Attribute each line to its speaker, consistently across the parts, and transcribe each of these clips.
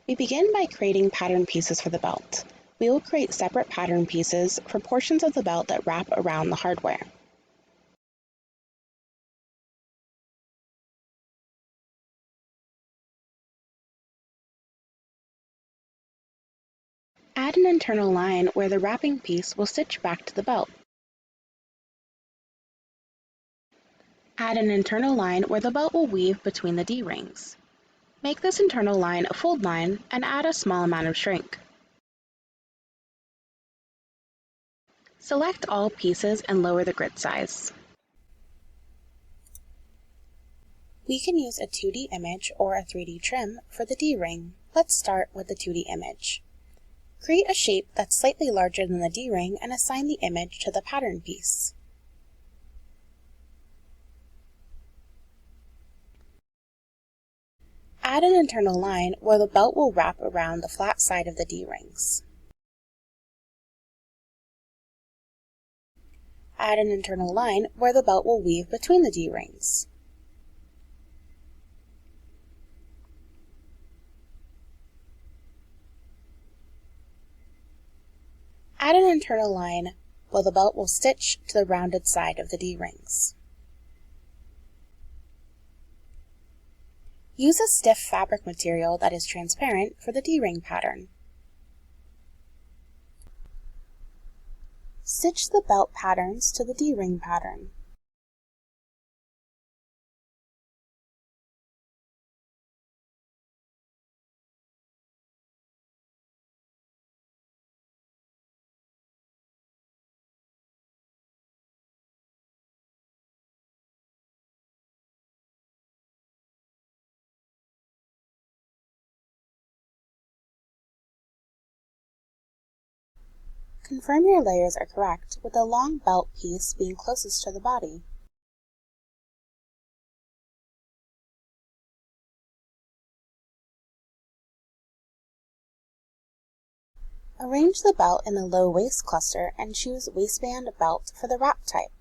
Speaker 1: We begin by creating pattern pieces for the belt. We will create separate pattern pieces for portions of the belt that wrap around the hardware. Add an internal line where the wrapping piece will stitch back to the belt. Add an internal line where the belt will weave between the D-rings. Make this internal line a fold line and add a small amount of shrink. Select all pieces and lower the grid size. We can use a 2D image or a 3D trim for the D-ring. Let's start with the 2D image. Create a shape that's slightly larger than the D-ring and assign the image to the pattern piece. Add an internal line where the belt will wrap around the flat side of the D-rings. Add an internal line where the belt will weave between the D-rings. Add an internal line where the belt will stitch to the rounded side of the D-rings. Use a stiff fabric material that is transparent for the D-ring pattern. Stitch the belt patterns to the D-ring pattern. Confirm your layers are correct, with the long belt piece being closest to the body. Arrange the belt in the low waist cluster and choose waistband belt for the wrap type.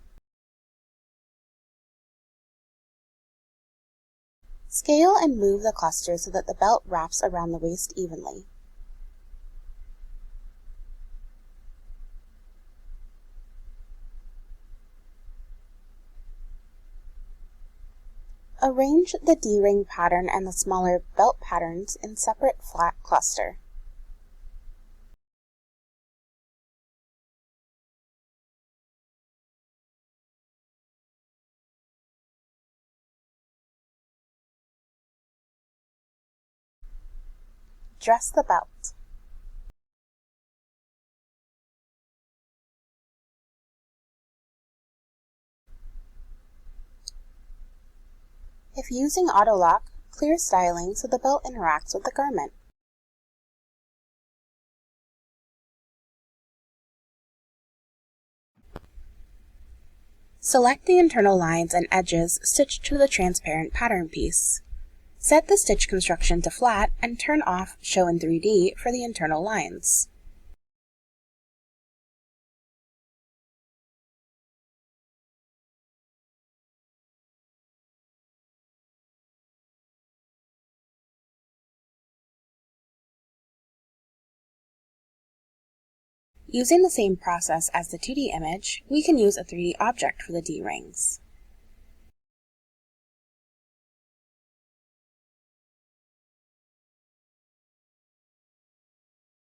Speaker 1: Scale and move the cluster so that the belt wraps around the waist evenly. Arrange the D-ring pattern and the smaller belt patterns in separate flat cluster. Dress the belt. If using auto lock, clear styling so the belt interacts with the garment. Select the internal lines and edges stitched to the transparent pattern piece. Set the stitch construction to flat and turn off Show in 3D for the internal lines. Using the same process as the 2D image, we can use a 3D object for the D-rings.